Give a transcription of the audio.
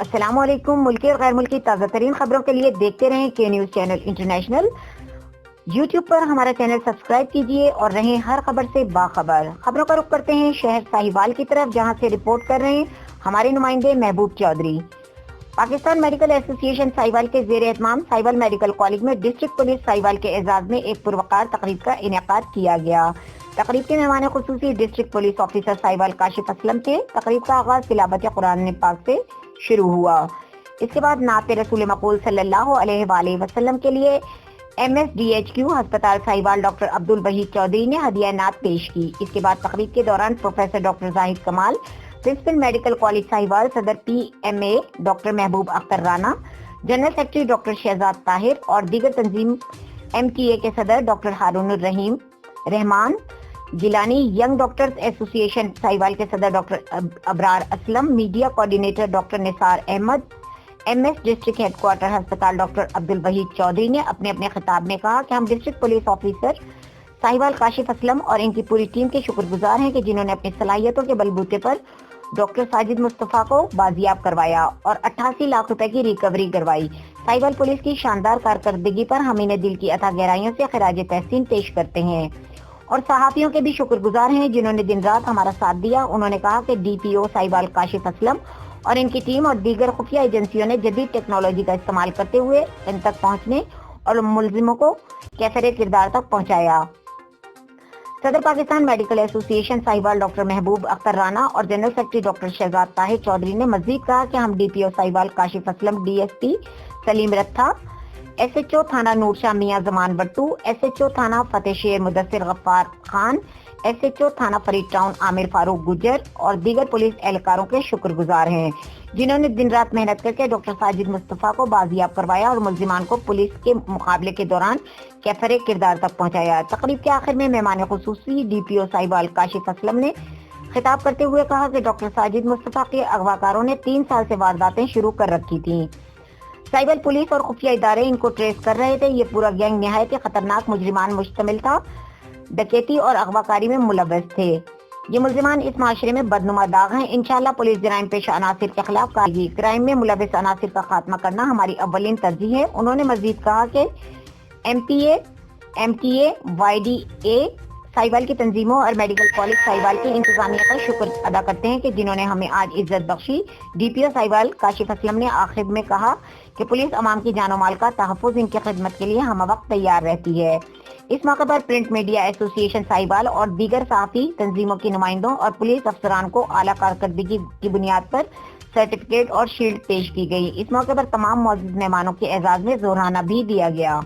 السلام علیکم۔ ملکی اور غیر ملکی تازہ ترین خبروں کے لیے دیکھتے رہیں کے نیوز چینل انٹرنیشنل۔ یوٹیوب پر ہمارا چینل سبسکرائب کیجیے اور رہیں ہر خبر سے باخبر۔ خبروں کا رخ کرتے ہیں شہر ساہیوال کی طرف، جہاں سے رپورٹ کر رہے ہیں ہمارے نمائندے محبوب چودھری۔ پاکستان میڈیکل ایسوسی ایشن ساہیوال کے زیر اہتمام ساہیوال میڈیکل کالج میں ڈسٹرکٹ پولیس ساہیوال کے اعزاز میں ایک پروقار تقریب کا انعقاد کیا گیا۔ تقریب کے مہمان خصوصی district police officer Sahiwal Kashif Aslam تھے۔ تقریب کا آغاز تلاوت قرآن پاک سے شروع ہوا۔ اس کے بعد نعت رسول مقبول صلی اللہ علیہ وآلہ وسلم کے لیے MSDHQ ہسپتال ساہیوال ڈاکٹر عبدالوحید چودھری نے ہدیہ نعت پیش کی۔ اس کے بعد تقریب کے دوران professor doctor Zahid Kamal, principal medical college Sahiwal, صدر PMA doctor Mehboob Akhtar Rana, general secretary doctor Shahzad Tahir اور دیگر تنظیم MTA کے صدر doctor Haroon Rehman Gilani, young doctors association Sahiwal کے صدر doctor Abrar Aslam, media coordinator doctor Nisar Ahmed, MS district head quarter ہسپتال ڈاکٹر عبدالوحید چودھری نے اپنے خطاب میں کہا کہ ہم district police officer Sahiwal Kashif Aslam اور ان کی پوری ٹیم کے شکر گزار ہیں کہ جنہوں نے اپنی صلاحیتوں کے بلبوتے پر ڈاکٹر ساجد مصطفیٰ کو بازیاب کروایا اور 88 لاکھ روپے کی ریکوری کروائی۔ ساہیوال پولیس کی شاندار کارکردگی پر ہم انہیں دل کی اتھا گہرائیوں سے خراج تحسین پیش کرتے ہیں اور صحافیوں کے بھی شکر گزار ہیں جنہوں نے دن رات ہمارا ساتھ دیا۔ انہوں نے کہا کہ DPO ساہیوال کاشف اسلم اور ان کی ٹیم اور دیگر خفیہ ایجنسیوں نے جدید ٹیکنالوجی کا استعمال کرتے ہوئے ان تک پہنچنے اور ملزموں کو کیفر کردار تک پہنچایا۔ صدر پاکستان میڈیکل ایسوسی ایشن ساہیوال ڈاکٹر محبوب اختر رانا اور general secretary doctor Shahzad Tahir Chaudhry نے مزید کہا کہ ہم DPO ساہیوال کاشف اسلم، DSP سلیم رتھا، SHO تھانہ نور شاہ میاں زمان بٹو، SHO تھانہ فتح شیر مدثر غفار خان، SHO تھانہ فرید ٹاؤن عامر فاروق گجر اور دیگر پولیس اہلکاروں کے شکر گزار ہیں جنہوں نے دن رات محنت کر کے ڈاکٹر ساجد مصطفیٰ کو بازیاب کروایا اور ملزمان کو پولیس کے مقابلے کے دوران کیفر کردار تک پہنچایا۔ تقریب کے آخر میں مہمان خصوصی DPO ساہیوال کاشف اسلم نے خطاب کرتے ہوئے کہا کہ ڈاکٹر ساجد مصطفیٰ کے اغواکاروں نے 3 سال سے وارداتیں شروع کر رکھی تھیں۔ ساہیوال پولیس اور خفیہ ادارے ان کو ٹریس کر رہے تھے۔ یہ پورا گینگ نہایت خطرناک مجرمان مشتمل تھا، ڈکیتی اور اغواکاری میں ملوث تھے۔ یہ ملزمان اس معاشرے میں بدنما داغ ہیں۔ انشاءاللہ پولیس جرائم پیشہ عناصر کے خلاف کارروائی، کرائم میں ملوث عناصر کا خاتمہ کرنا ہماری اولین ترجیح ہے۔ انہوں نے مزید کہا کہ MPA، MTA، YDA ساہیوال کی تنظیموں اور میڈیکل کالج ساہیوال کی انتظامیہ کا شکر ادا کرتے ہیں کہ جنہوں نے ہمیں آج عزت بخشی۔ DPO ساہیوال کاشف اسلم نے آخر میں کہا کہ پولیس عوام کی جان و مال کا تحفظ ان کی خدمت کے لیے ہم وقت تیار رہتی ہے۔ اس موقع پر پرنٹ میڈیا ایسوسی ایشن ساہیوال اور دیگر صحافی تنظیموں کے نمائندوں اور پولیس افسران کو اعلیٰ کارکردگی کی بنیاد پر سرٹیفکیٹ اور شیلڈ پیش کی گئی۔ اس موقع پر تمام معزز مہمانوں کے اعزاز میں زہرانہ بھی دیا گیا۔